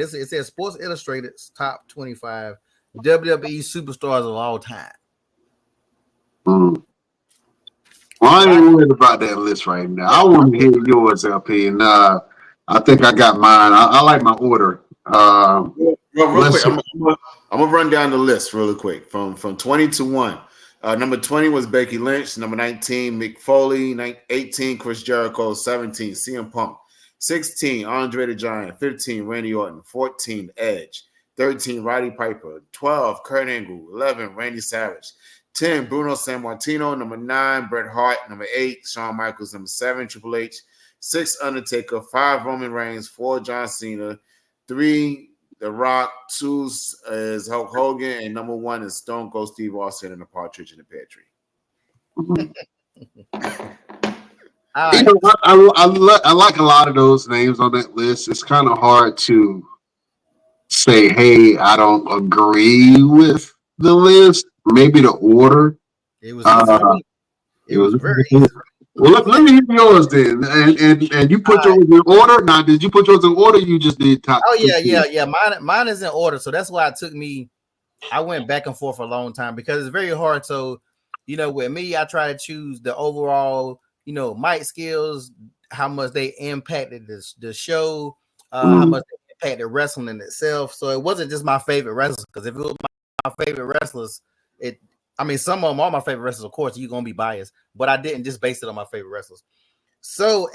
it says Sports Illustrated's top 25 WWE superstars of all time. Mm. Well, I ain't worried about that list right now. I want to hear yours, LP, and I think I got mine. I like my order. Real quick, I'm gonna run down the list really quick from 20 to 1. Number 20 was Becky Lynch. Number 19, Mick Foley. 18, Chris Jericho. 17, CM Punk. 16, Andre the Giant. 15, Randy Orton. 14, Edge. 13, Roddy Piper. 12, Kurt Angle. 11, Randy Savage. 10, Bruno Sammartino. Number 9, Bret Hart. Number 8, Shawn Michaels. Number 7, Triple H. 6, Undertaker. 5, Roman Reigns. 4, John Cena. 3, The Rock. 2 is Hulk Hogan. And number 1 is Stone Cold Steve Austin and the Partridge in the Pear Tree. You know what? I like a lot of those names on that list. It's kind of hard to say, hey, I don't agree with the list. Maybe the order. It was very easy. Well, let me hear yours then. And you put yours in order. Now, did you put yours in order? You just did top. Oh yeah. Mine is in order, so that's why it took me. I went back and forth for a long time because it's very hard. So, with me, I try to choose the overall, mic skills, how much they impacted the show, how much they impacted wrestling in itself. So it wasn't just my favorite wrestlers, because if it was my favorite wrestlers, some of them are my favorite wrestlers, of course, you're going to be biased, but I didn't just base it on my favorite wrestlers. So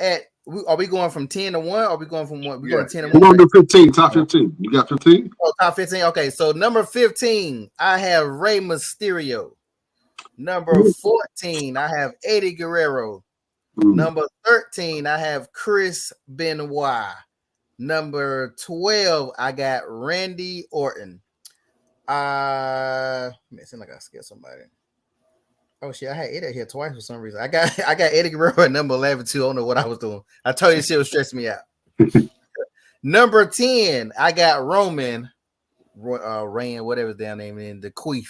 are we going from 10 to 1? Or are we going from 1? We're going 10 to 1. We're going to do 15, top 15. You got 15? Oh, top 15. Okay, so number 15, I have Rey Mysterio. Number 14, I have Eddie Guerrero. Number 13, I have Chris Benoit. Number 12, I got Randy Orton. It seems like I scared somebody. Oh shit, I had Eddie here twice for some reason. I got Eddie Guerrero at number 11 too. I don't know what I was doing. I told you this shit was stressing me out. Number 10, I got Roman Reigns, whatever his damn name is, the Queef.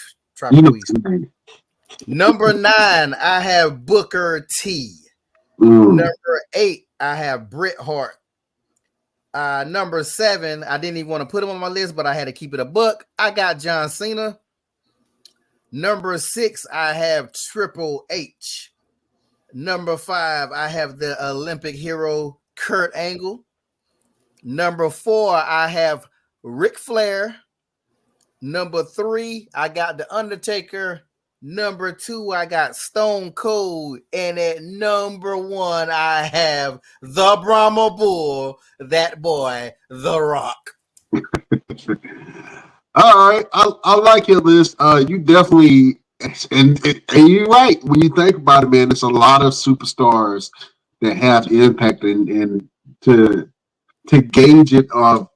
Number 9, I have Booker T. Number 8, I have Bret Hart. Number 7, I didn't even want to put him on my list, but I had to keep it a buck. I got John Cena. Number 6, I have Triple H. Number 5, I have the Olympic hero Kurt Angle. Number 4, I have Ric Flair. Number 3, I got The Undertaker. Number 2, I got Stone Cold. And at number 1, I have the Brahma Bull, that boy, The Rock. All right. I like your list. You definitely, and you're right. When you think about it, man, there's a lot of superstars that have impact, and to gauge it of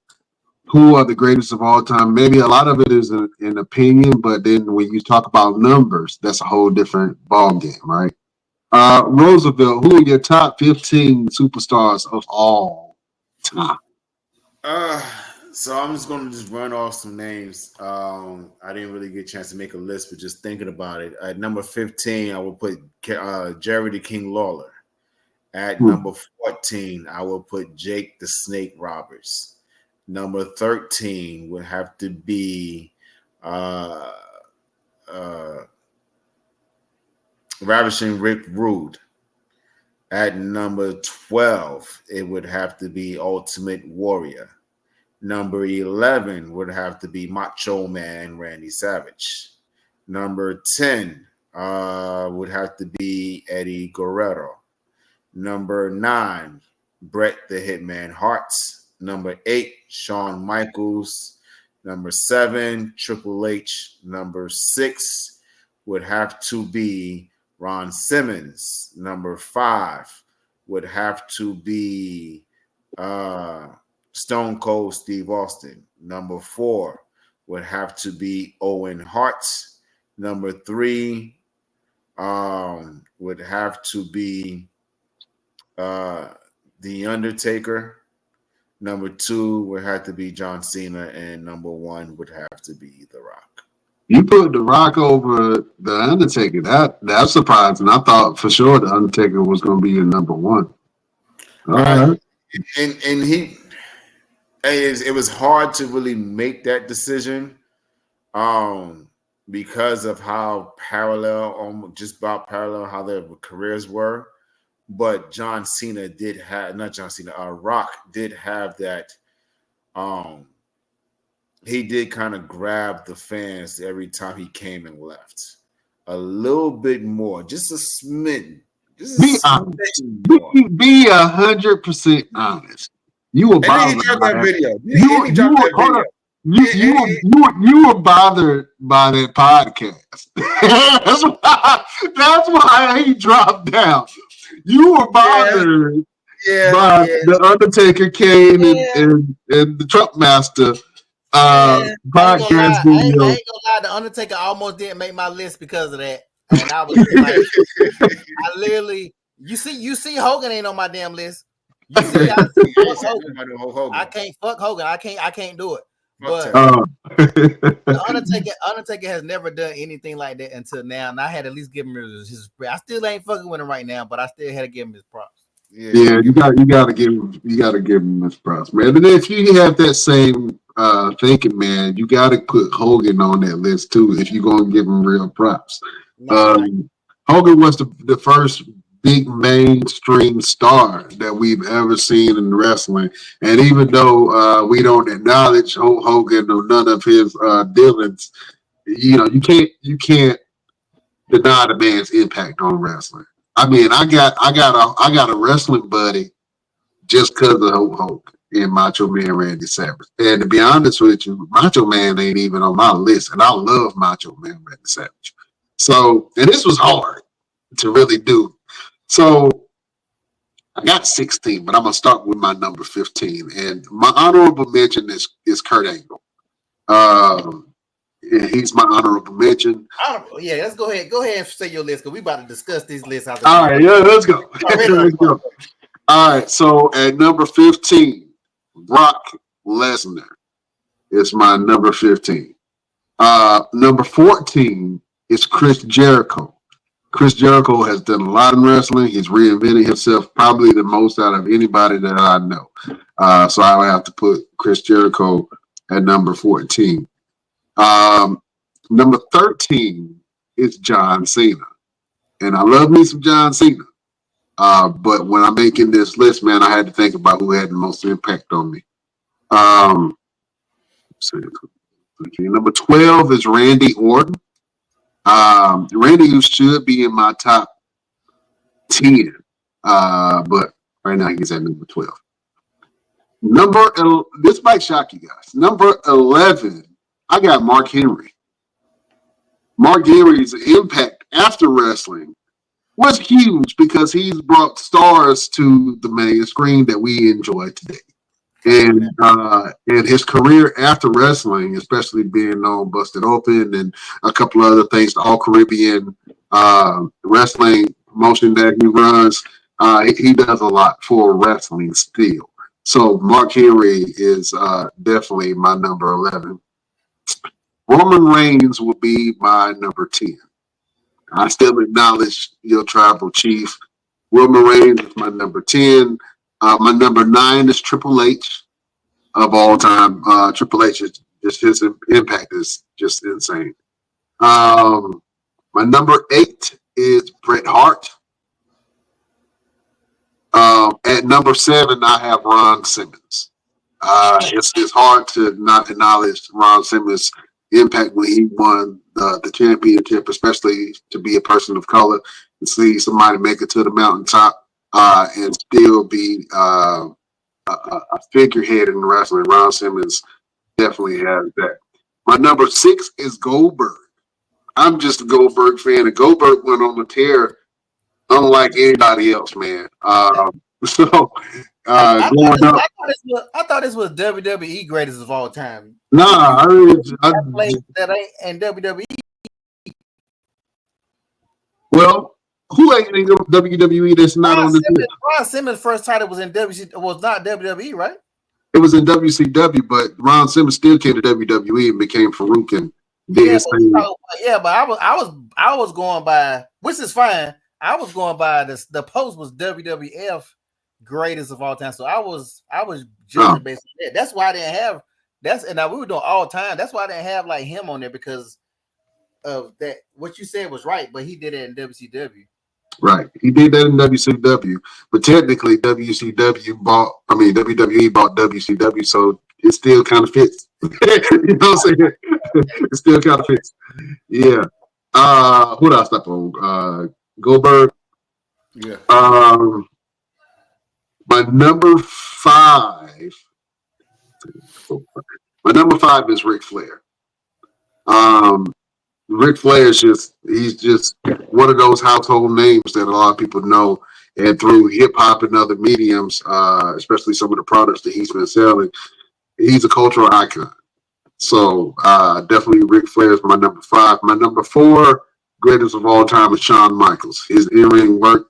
who are the greatest of all time. Maybe a lot of it is an opinion, but then when you talk about numbers, that's a whole different ball game, right? Roosevelt, who are your top 15 superstars of all time? So I'm just going to run off some names. I didn't really get a chance to make a list, but just thinking about it. At number 15, I will put Jerry the King Lawler. At number 14, I will put Jake the Snake Roberts. Number 13 would have to be Ravishing Rick Rude. At number 12, it would have to be Ultimate Warrior. Number 11 would have to be Macho Man Randy Savage. Number 10 would have to be Eddie Guerrero. Number 9, Bret the Hitman Hart. Number 8, Shawn Michaels. Number 7, Triple H. Number 6 would have to be Ron Simmons. Number 5 would have to be Stone Cold Steve Austin. Number 4 would have to be Owen Hart. Number 3 would have to be The Undertaker. Number 2 would have to be John Cena, and number 1 would have to be The Rock. You put The Rock over The Undertaker. That's surprising. I thought for sure The Undertaker was going to be your number 1. All right. And he, it was hard to really make that decision, because of how parallel, just about parallel how their careers were. But John Cena did have, not John Cena, Rock did have that. He did kind of grab the fans every time he came and left a little bit more, just a smidgen. Be honest. Be 100% honest. You were bothered by that video. You were bothered by that podcast. That's why he dropped down. You were bothered by the Undertaker, Kane, and the Trump Master podcast video. I ain't gonna lie, the Undertaker almost didn't make my list because of that. And I was like, I literally, you see Hogan ain't on my damn list. You see, Hogan. I can't fuck Hogan. I can't do it. But the Undertaker has never done anything like that until now, and I had to at least give him his. I still ain't fucking with him right now, but I still had to give him his props. Yeah, you gotta give him his props, man. And if you have that same thinking, man, you gotta put Hogan on that list too. If you're gonna give him real props, Hogan was the first big mainstream star that we've ever seen in wrestling. And even though we don't acknowledge Hogan or none of his dealings, you can't deny the man's impact on wrestling. I mean, I got a wrestling buddy just because of Hogan and Macho Man Randy Savage. And to be honest with you, Macho Man ain't even on my list, and I love Macho Man Randy Savage. So, and this was hard to really do. So I got 16, but I'm gonna start with my number 15, and my honorable mention is Kurt Angle. He's my honorable mention. Yeah, let's go ahead and say your list because we about to discuss these lists. All right, yeah, let's go. Let's go. All right, so at number 15, Brock Lesnar is my number 15. Number 14 is Chris Jericho. Chris Jericho has done a lot in wrestling. He's reinvented himself probably the most out of anybody that I know. So I would have to put Chris Jericho at number 14. Number 13 is John Cena. And I love me some John Cena. But when I'm making this list, man, I had to think about who had the most impact on me. Number 12 is Randy Orton. Randy should be in my top 10, but right now he's at number 12. This might shock you guys. Number 11, I got Mark Henry. Mark Henry's impact after wrestling was huge because he's brought stars to the main screen that we enjoy today. And his career after wrestling, especially being on Busted Open and a couple of other things, the All Caribbean wrestling promotion that he runs, he does a lot for wrestling still. So Mark Henry is definitely my number 11. Roman Reigns will be my number 10. I still acknowledge your tribal chief. Roman Reigns is my number 10. My number 9 is Triple H of all time. Triple H is just his impact is just insane. My number 8 is Bret Hart. At number 7, I have Ron Simmons. It's hard to not acknowledge Ron Simmons' impact when he won the championship, especially to be a person of color and see somebody make it to the mountaintop and still be a figurehead in wrestling. Ron Simmons definitely has that. My number 6 is Goldberg. I'm just a Goldberg fan, and Goldberg went on the tear unlike anybody else, man. I thought this was WWE greatest of all time. Nah, that ain't in WWE. Well, who ain't in WWE that's not on the list? Ron Simmons' first title was in was not WWE, right? It was in WCW, but Ron Simmons still came to WWE and became Farouk and did his thing. But I was going by, which is fine. I was going by this. The post was WWF greatest of all time. So I was judging based on that. That's why I didn't have and now we were doing all time. That's why I didn't have like him on there because of that. What you said was right, but he did it in WCW. Right, he did that in WCW, but technically WWE bought WCW, so it still kind of fits. You know what I'm saying? It still kind of fits. Yeah. What else up on? Goldberg. Yeah. My number 5. My number 5 is Ric Flair. Ric Flair is he's just one of those household names that a lot of people know, and through hip hop and other mediums, especially some of the products that he's been selling, he's a cultural icon. So definitely Ric Flair is my number 5. My number 4, greatest of all time, is Shawn Michaels. His in-ring work,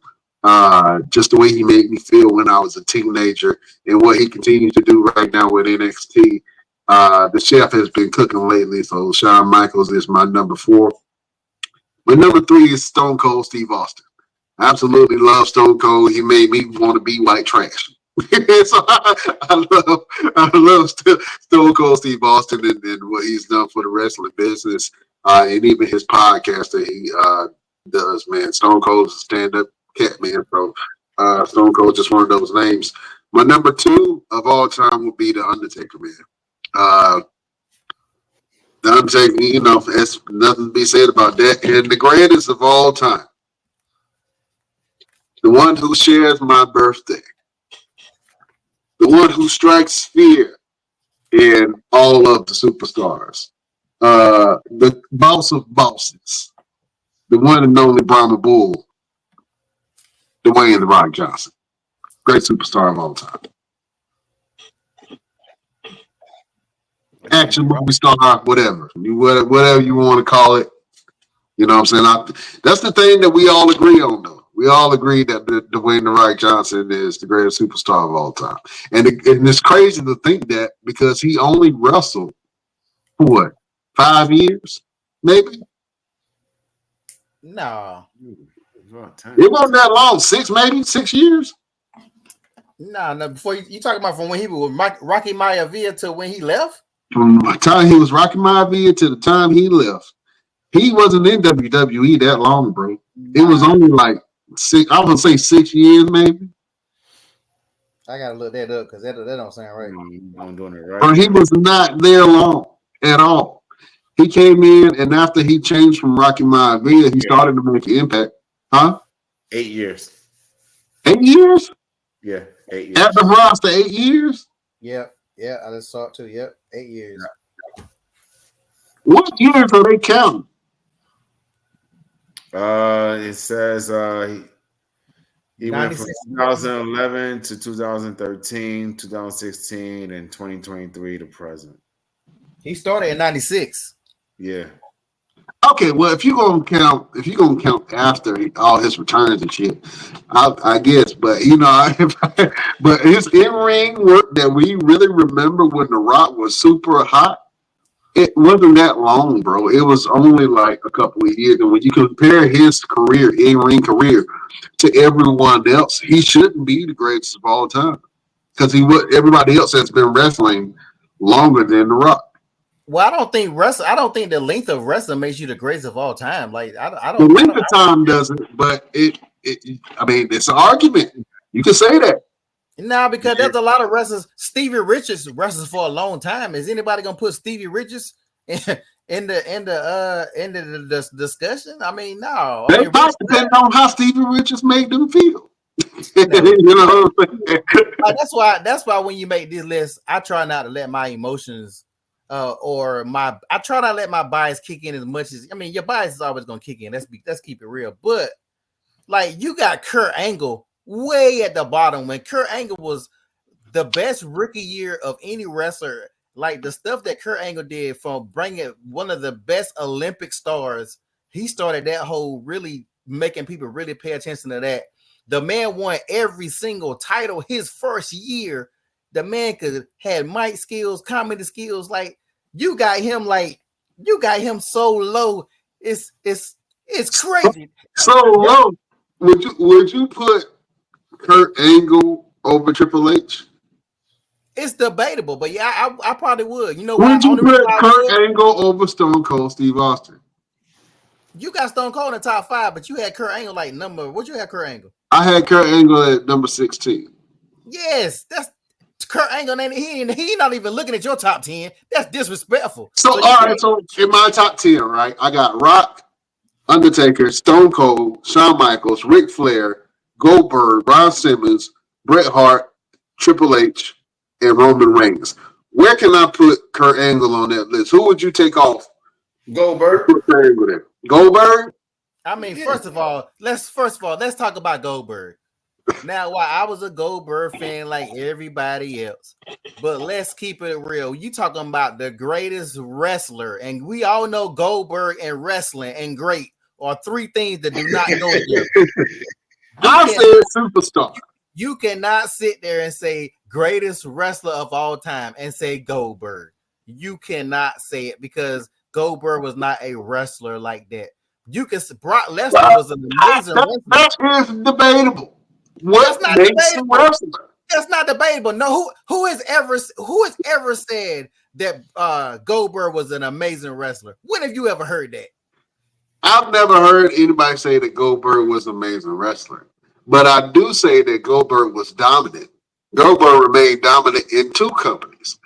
just the way he made me feel when I was a teenager, and what he continues to do right now with NXT. The chef has been cooking lately, so Shawn Michaels is my number 4. My number 3 is Stone Cold Steve Austin. I absolutely love Stone Cold. He made me want to be white trash. So I love Stone Cold Steve Austin and what he's done for the wrestling business, and even his podcast that he does. Man, Stone Cold is a stand-up cat, man. So Stone Cold just one of those names. My number 2 of all time would be The Undertaker, man. The Undertaker, you know, there's nothing to be said about that. And the greatest of all time, the one who shares my birthday, the one who strikes fear in all of the superstars, the boss of bosses, the one and only Brahma Bull, Dwayne "The Rock" Johnson, great superstar of all time. Action movie star, whatever you want to call it. You know what I'm saying? That's the thing that we all agree on, though. We all agree that Dwayne "The Rock" Johnson is the greatest superstar of all time. And it's crazy to think that because he only wrestled for what, 5 years, maybe? No. It wasn't that long. 6 years? No, before you talking about from when he was with Rocky Maivia to when he left? From the time he was Rocky Maivia to the time he left. He wasn't in WWE that long, bro. It was only like 6, I would say 6 years, maybe. I gotta look that up because that don't sound right. I'm doing it right. Or he was not there long at all. He came in, and after he changed from Rocky Maivia, he started to make an impact. Huh? 8 years. 8 years? Yeah, 8 years. At the roster, 8 years? Yep. Yeah, I just saw it too. Yep, 8 years. What years are they counting? It says he went from 96. 2011 to 2013, 2016, and 2023 to present. He started in 96. Yeah. Okay, well, if you're gonna count after all his returns and shit, I guess. But you know, but his in-ring work that we really remember when The Rock was super hot, it wasn't that long, bro. It was only like a couple of years. And when you compare his career, in-ring career, to everyone else, he shouldn't be the greatest of all time because everybody else has been wrestling longer than The Rock. Well, I don't think the length of wrestling makes you the greatest of all time. Like I don't. The length of time doesn't, but I mean, it's an argument. You can say that. No, because there's a lot of wrestlers. Stevie Richards wrestles for a long time. Is anybody gonna put Stevie Richards in the discussion? I mean, no. That might depend on how Stevie Richards made them feel. You know what I'm saying? That's why when you make this list, I try not to let my emotions I try not to let my bias kick in as much as your bias is always gonna kick in. Let's keep it real. But like you got Kurt Angle way at the bottom when Kurt Angle was the best rookie year of any wrestler. Like the stuff that Kurt Angle did from bringing one of the best Olympic stars, he started that whole really making people really pay attention to that. The man won every single title his first year. The man had mic skills, comedy skills. Like you got him so low. It's crazy. So low. Would you put Kurt Angle over Triple H? It's debatable, but yeah, I probably would. You know why? Would you put Kurt Angle over Stone Cold Steve Austin? You got Stone Cold in the top 5, but you had Kurt Angle like number. What you had Kurt Angle? I had Kurt Angle at number 16. Yes, that's Kurt Angle, and he not even looking at your top 10. That's disrespectful. So all right, so in my top 10, right, I got Rock, Undertaker, Stone Cold, Shawn Michaels, Ric Flair, Goldberg, Ron Simmons, Bret Hart, Triple H, and Roman Reigns. Where can I put Kurt Angle on that list? Who would you take off? Goldberg. Put Kurt Angle there. Goldberg? I mean, first of all, let's talk about Goldberg. Now, why I was a Goldberg fan like everybody else, but let's keep it real. You talking about the greatest wrestler, and we all know Goldberg and wrestling and great are 3 things that do not go together. I said superstar. You cannot sit there and say greatest wrestler of all time and say Goldberg. You cannot say it because Goldberg was not a wrestler like that. You can Brock Lesnar was an amazing wrestler. That is debatable. What makes a wrestler? That's not debatable. No, who has ever said that Goldberg was an amazing wrestler? When have you ever heard that? I've never heard anybody say that Goldberg was an amazing wrestler, but I do say that Goldberg was dominant. Goldberg remained dominant in 2 companies.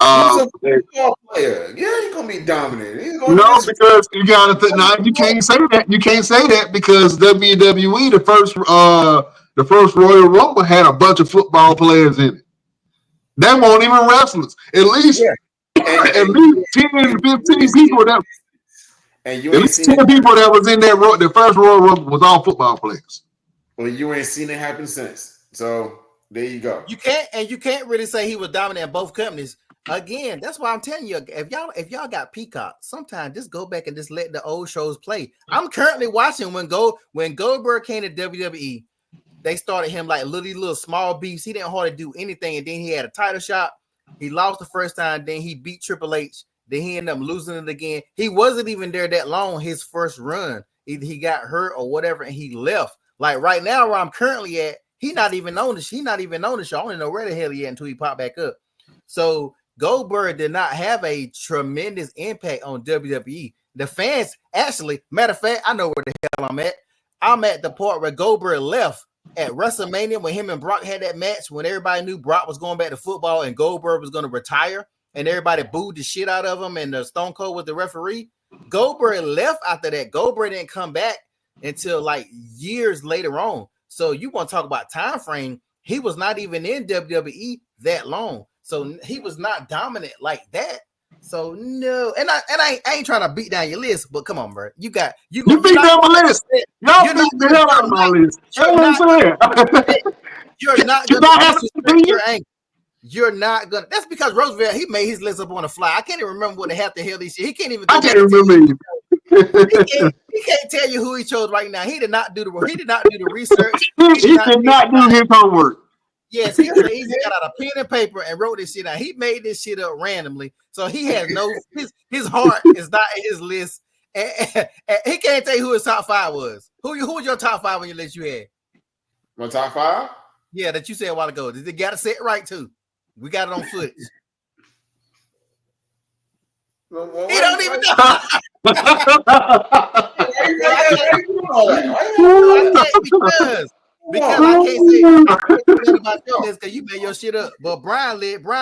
He's a football player. Yeah, he's gonna be dominant. No, because you gotta you can't say that. You can't say that because WWE, the first Royal Rumble had a bunch of football players in it. They weren't even wrestlers. At least 10, 15 people that. And you at least 10 people that was in that the first Royal Rumble was all football players. Well, you ain't seen it happen since. So there you go. You can't really say he was dominant in both companies. Again, that's why I'm telling you, if y'all got Peacock, sometimes just go back and just let the old shows play. I'm currently watching when Goldberg came to WWE, they started him like little small beefs. He didn't hardly do anything, and then he had a title shot. He lost the first time, then he beat Triple H. Then he ended up losing it again. He wasn't even there that long. His first run, either he got hurt or whatever, and he left. Like right now, where I'm currently at, he not even on the show. I don't even know where the hell he at until he popped back up. So Goldberg did not have a tremendous impact on WWE. The fans, actually, matter of fact, I know where the hell I'm at. I'm at the part where Goldberg left at WrestleMania when him and Brock had that match when everybody knew Brock was going back to football and Goldberg was going to retire and everybody booed the shit out of him and the Stone Cold was the referee. Goldberg left after that. Goldberg didn't come back until like years later on. So you want to talk about time frame. He was not even in WWE that long. So he was not dominant like that. So no, and I ain't trying to beat down your list, but come on, bro. You beat down my list. Y'all beat the hell out of my list. You're not gonna disrespect your angle. You're not gonna. That's because Roosevelt he made his list up on the fly. I can't even remember what the hell he said. He can't even. I can't remember. He can't tell you who he chose right now. He did not do the research. He did not do his homework. Yes, he got out a pen and paper and wrote this shit out. He made this shit up randomly, so he has no his heart is not in his list. And he can't tell you who his top 5 was. Who was your top 5 on your list you had? My top 5? Yeah, that you said a while ago. They got to say it right too. We got it on footage. He don't even know. Because I can't say about your list because you made your shit up. But Brian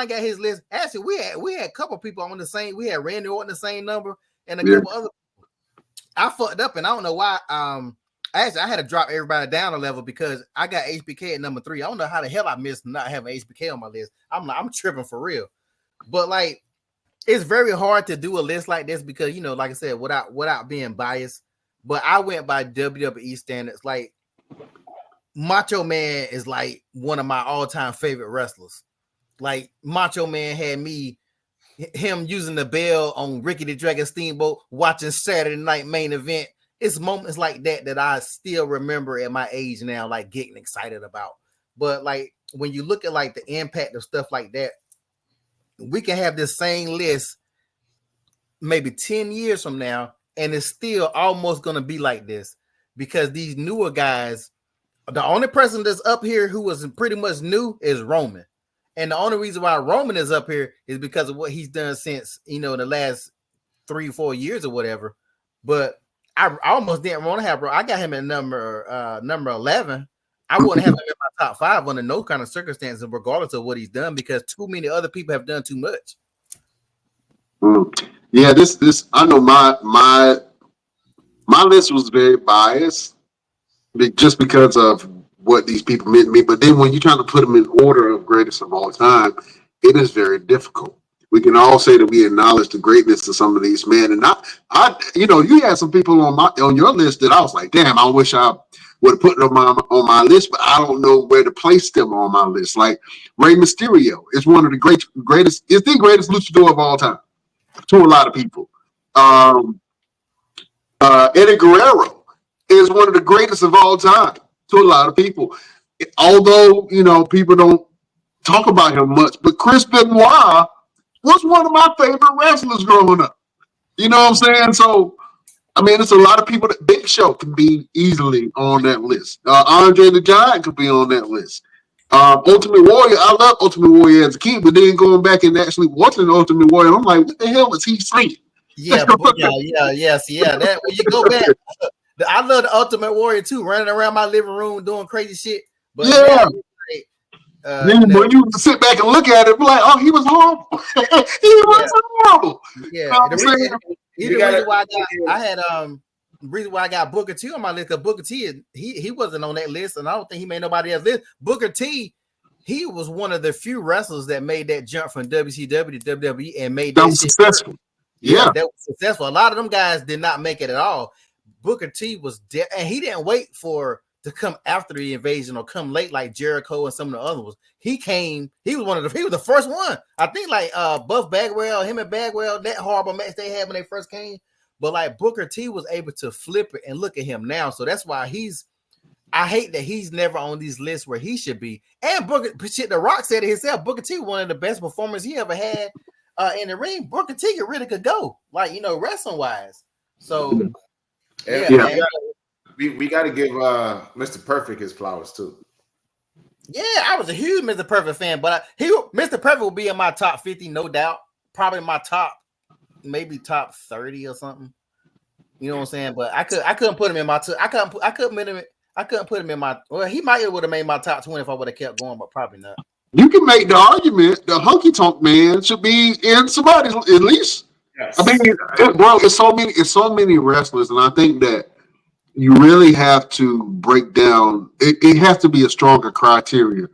got his list. Actually, we had a couple people on the same. We had Randy Orton the same number and a couple other. I fucked up and I don't know why. Actually, I had to drop everybody down a level because I got HBK at number 3. I don't know how the hell I missed not having HBK on my list. I'm tripping for real. But like, it's very hard to do a list like this because like I said, without being biased. But I went by WWE standards. Like, Macho Man is like one of my all-time favorite wrestlers. Like Macho Man had him using the bell on Ricky the Dragon Steamboat, watching Saturday Night Main Event. It's moments like that I still remember at my age now, like getting excited about. But like when you look at like the impact of stuff like that, we can have this same list maybe 10 years from now, and it's still almost going to be like this because these newer guys The only person that's up here who was pretty much new is Roman. And the only reason why Roman is up here is because of what he's done since, the last 3-4 years or whatever. But I almost didn't want to have, bro. I got him at number 11. I wouldn't have him in my top 5 under no kind of circumstances, regardless of what he's done, because too many other people have done too much. Yeah, this I know my list was very biased, just because of what these people meant to me. But then when you're trying to put them in order of greatest of all time, it is very difficult. We can all say that we acknowledge the greatness of some of these men, and I you had some people on your list that I was like, damn, I wish I would have put them on my list, but I don't know where to place them on my list. Like Rey Mysterio is one of the greatest, is the greatest luchador of all time to a lot of people. Eddie Guerrero is one of the greatest of all time to a lot of people. Although, people don't talk about him much, but Chris Benoit was one of my favorite wrestlers growing up. You know what I'm saying? So, I mean, it's a lot of people that Big Show can be easily on that list. Andre the Giant could be on that list. Ultimate Warrior, I love Ultimate Warrior as a kid, but then going back and actually watching Ultimate Warrior, I'm like, what the hell was he saying? Yeah. That when you go back, I love the Ultimate Warrior too, running around my living room doing crazy shit. But yeah. When you sit back and look at it, be like, oh, he was horrible. He was horrible. Yeah. The reason why I had reason why I got Booker T on my list, because Booker T he wasn't on that list, and I don't think he made nobody else list. Booker T, he was one of the few wrestlers that made that jump from WCW to WWE and made that successful. Yeah, that was successful. A lot of them guys did not make it at all. Booker T was and he didn't wait to come after the invasion or come late like Jericho and some of the other ones. He was the first one. I think like Buff Bagwell, him and Bagwell, that horrible match they had when they first came. But like Booker T was able to flip it, and look at him now. So that's why I hate that he's never on these lists where he should be. And The Rock said it himself, Booker T, one of the best performers he ever had in the ring. Booker T really could go, like, wrestling wise. So yeah. We got to give Mr. Perfect his flowers too. Yeah, I was a huge Mr. Perfect fan, but Mr. Perfect will be in my top 50, no doubt. Probably my maybe top 30 or something. You know what I'm saying? But I couldn't put him in my I couldn't put him in my. Well, he might would have made my top 20 if I would have kept going, but probably not. You can make the argument the Honky Tonk Man should be in somebody's at least. Yes. I mean, it's so many wrestlers, and I think that you really have to break down. It has to be a stronger criteria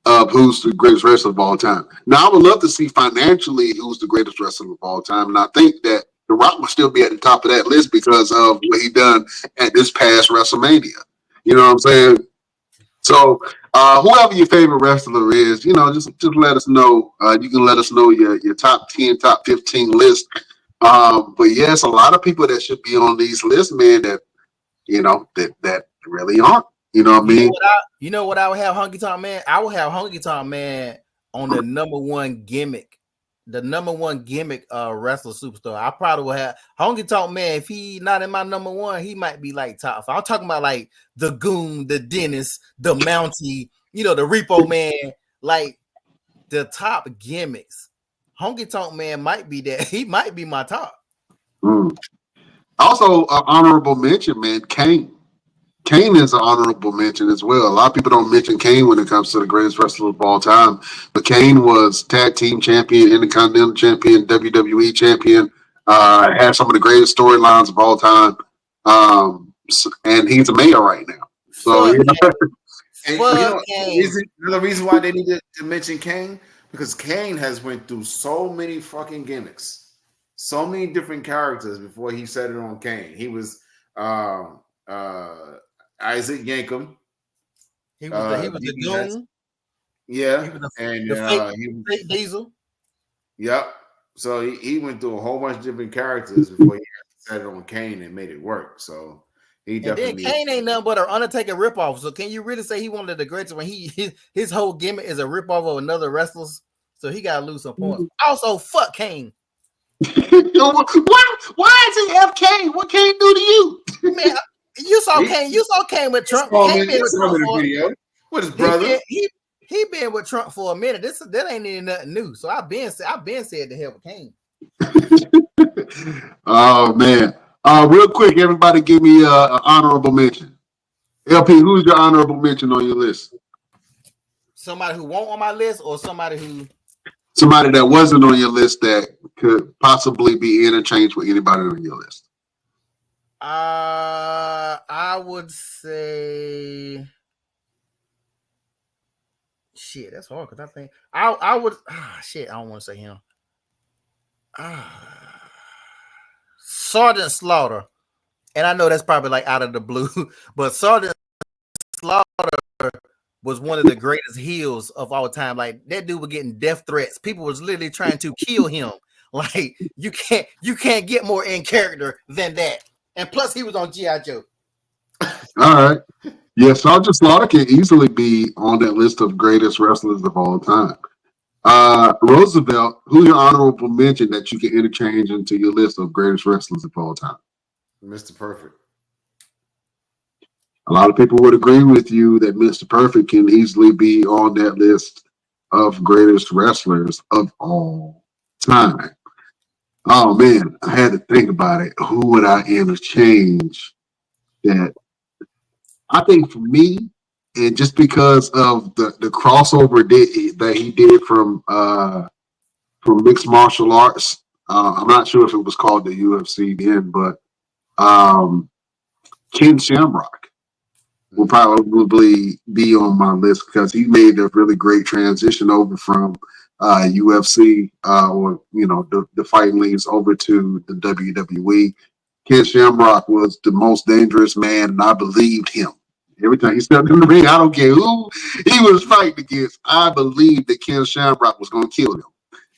of who's the greatest wrestler of all time. Now, I would love to see financially who's the greatest wrestler of all time, and I think that The Rock will still be at the top of that list because of what he done at this past WrestleMania. You know what I'm saying? So, whoever your favorite wrestler is, just let us know. You can let us know your top 10, top 15 list. But yes, a lot of people that should be on these lists, man, that really aren't. You know what I mean? You know what I would have Honky Tonk Man? I would have Honky Tonk Man on the number one gimmick. The number one gimmick wrestler superstar. I probably would have Honky Tonk Man. If he not in my number one, he might be like top 5. I'm talking about like the Goon, the Dennis, the Mountie, the Repo Man, like the top gimmicks. Honky Tonk Man might be that. He might be my top. Also, honorable mention, man, Kane. Kane is an honorable mention as well. A lot of people don't mention Kane when it comes to the greatest wrestler of all time, but Kane was tag team champion, Intercontinental champion, WWE champion, had some of the greatest storylines of all time, and he's a mayor right now. So, the reason why they needed to mention Kane, because Kane has went through so many fucking gimmicks, so many different characters before he settled on Kane. He was Isaac Yankem. He was the Goon. Yeah, he was the fake Diesel. Yep. So he went through a whole bunch of different characters before he settled on Kane and made it work. So he definitely. And then Kane ain't nothing but an Undertaker ripoff. So can you really say he wanted the greatest when his whole gimmick is a ripoff of another wrestler's? So he got to lose some points. Also, fuck Kane. Why is it F Kane? What Kane do to you? Man, Uso came with Trump. Came in with Trump for video with his brother. He been with Trump for a minute. That ain't even nothing new. So I've been said to help Kane. Oh man. Real quick, everybody give me an honorable mention. LP, who's your honorable mention on your list? Somebody who won't on my list, or somebody that wasn't on your list that could possibly be interchanged with anybody on your list. I would say shit. That's hard because I think I would. Shit, I don't want to say him. Sergeant Slaughter, and I know that's probably like out of the blue, but Sergeant Slaughter was one of the greatest heels of all time. Like that dude was getting death threats. People was literally trying to kill him. Like you can't get more in character than that. And plus, he was on G.I. Joe. All right. Yeah, Sergeant Slaughter can easily be on that list of greatest wrestlers of all time. Roosevelt, who's your honorable mention that you can interchange into your list of greatest wrestlers of all time? Mr. Perfect. A lot of people would agree with you that Mr. Perfect can easily be on that list of greatest wrestlers of all time. Oh man, I had to think about it. Who would I interchange? That I think for me, and just because of the crossover that he did from mixed martial arts, I'm not sure if it was called the UFC then, but Ken Shamrock will probably be on my list because he made a really great transition over from UFC or the fighting leagues over to the WWE. Ken Shamrock was the most dangerous man, and I believed him. Every time he stepped in the ring, I don't care who he was fighting against, I believed that Ken Shamrock was going to kill him.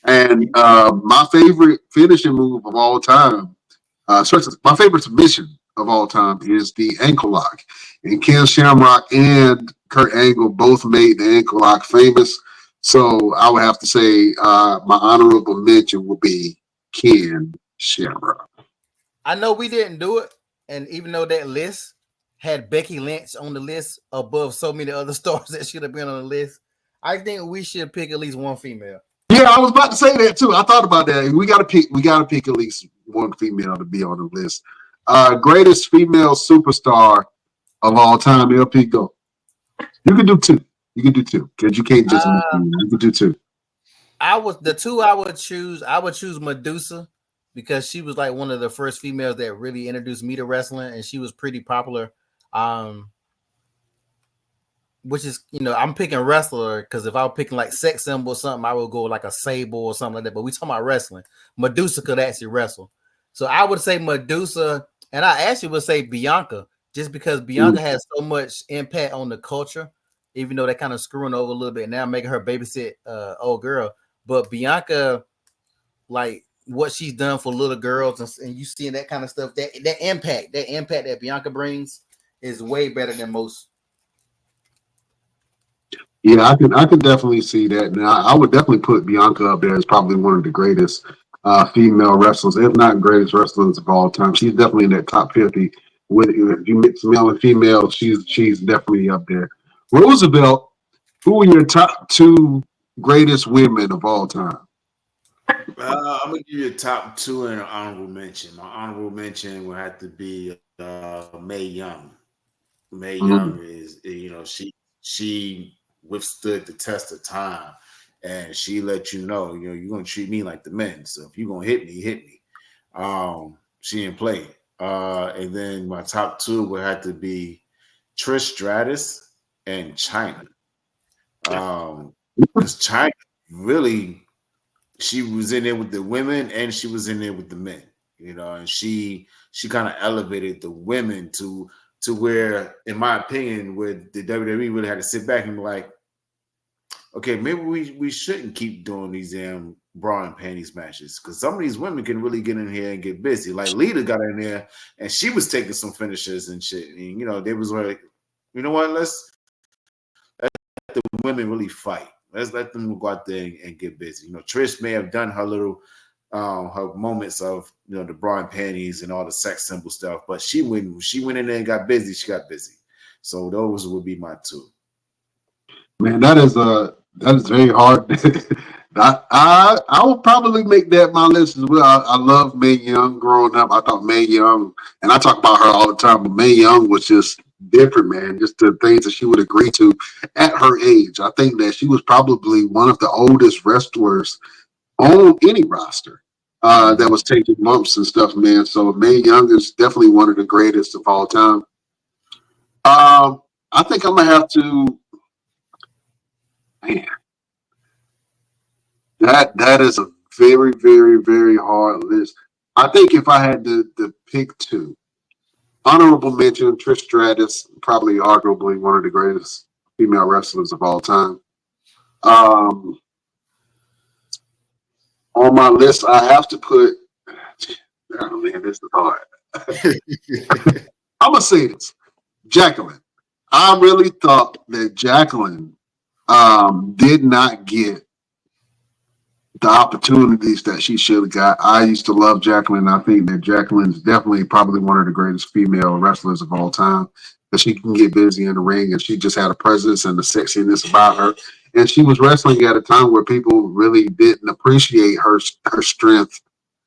And my favorite finishing move of all time, my favorite submission of all time is the ankle lock. And Ken Shamrock and Kurt Angle both made the ankle lock famous. So I would have to say my honorable mention will be Ken Shamrock. I know we didn't do it, and even though that list had Becky Lynch on the list above so many other stars that should have been on the list, I think we should pick at least one female. Yeah, I was about to say that too. I thought about that. We gotta pick at least one female to be on the list. Greatest female superstar of all time, LP, go. You can do two. Because you can't just you can do two. I would choose Medusa because she was like one of the first females that really introduced me to wrestling, and she was pretty popular. Which is, I'm picking wrestler because if I was picking like sex symbol or something, I would go like a Sable or something like that. But we talking about wrestling. Medusa could actually wrestle. So I would say Medusa, and I actually would say Bianca, just because Bianca has so much impact on the culture, even though they're kind of screwing over a little bit now, making her babysit old girl. But Bianca, like what she's done for little girls, and you seeing that kind of stuff, that impact that Bianca brings is way better than most. Yeah, I can definitely see that. Now, I would definitely put Bianca up there as probably one of the greatest female wrestlers, if not greatest wrestlers of all time. She's definitely in that top 50. If you mix male and female, she's definitely up there. Roosevelt, who are your top two greatest women of all time? I'm gonna give you a top two and an honorable mention. My honorable mention will have to be Mae Young. Mae Young is, she withstood the test of time, and she let you know, you're gonna treat me like the men. So if you're gonna hit me, hit me. She didn't play. And then my top two would have to be Trish Stratus and China. Because China really, she was in there with the women and she was in there with the men, and she kind of elevated the women to where, in my opinion, where the WWE really had to sit back and be like, okay, maybe we shouldn't keep doing these damn bra and panties matches because some of these women can really get in here and get busy. Like Lita got in there and she was taking some finishes and shit. And, they was like, you know what? Let's let the women really fight. Let's let them go out there and get busy. Trish may have done her little her moments of the bra and panties and all the sex symbol stuff. But she went in there and got busy. She got busy. So those would be my two. Man, that is very hard. I will probably make that my list as well. I love Mae Young growing up. I thought Mae Young, and I talk about her all the time, but Mae Young was just different, man. Just the things that she would agree to at her age. I think that she was probably one of the oldest wrestlers on any roster that was taking bumps and stuff, man. So Mae Young is definitely one of the greatest of all time. I think I'm gonna have to. Man, that is a very, very, very hard list. I think if I had to pick two, honorable mention, Trish Stratus, probably arguably one of the greatest female wrestlers of all time. On my list, I have to put. Oh man, this is hard. I'm gonna say this, Jacqueline. I really thought that Jacqueline did not get the opportunities that she should have got. I used to love Jacqueline. I think that Jacqueline's definitely probably one of the greatest female wrestlers of all time. Because she can get busy in the ring, and she just had a presence and the sexiness about her. And she was wrestling at a time where people really didn't appreciate her strength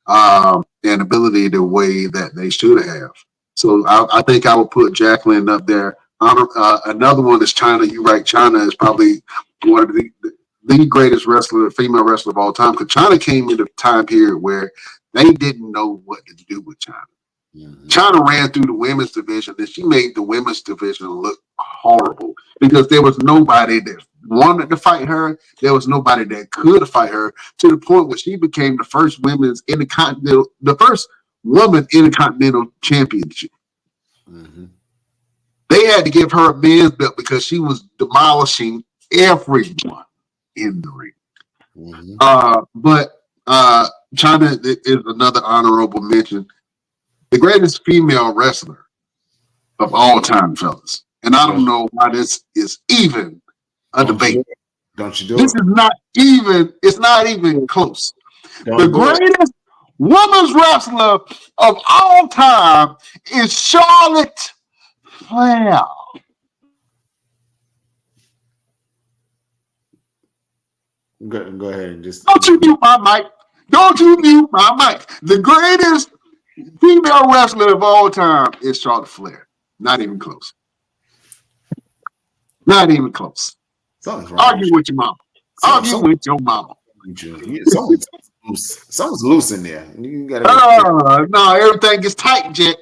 and ability the way that they should have. So I think I would put Jacqueline up there. Another one is Chyna. You're right. Chyna is probably one of the greatest female wrestler of all time. Because Chyna came in a time period where they didn't know what to do with Chyna. Mm-hmm. Chyna ran through the women's division, and she made the women's division look horrible because there was nobody that wanted to fight her. There was nobody that could fight her, to the point where she became the first woman intercontinental championship. Mm-hmm. They had to give her a men's belt because she was demolishing everyone in the ring. Mm-hmm. But Chyna is another honorable mention. The greatest female wrestler of all time, fellas. And I don't know why this is even a debate. Don't you do this it? It's not even close. The greatest women's wrestler of all time is Charlotte Flair. Go ahead and just. Don't you mute my mic. Don't you mute my mic. The greatest female wrestler of all time is Charlotte Flair. Not even close. Not even close. Something's wrong. Argue with your mama. Argue with your mama. Something's loose in there. You gotta. No, everything is tight, Jack.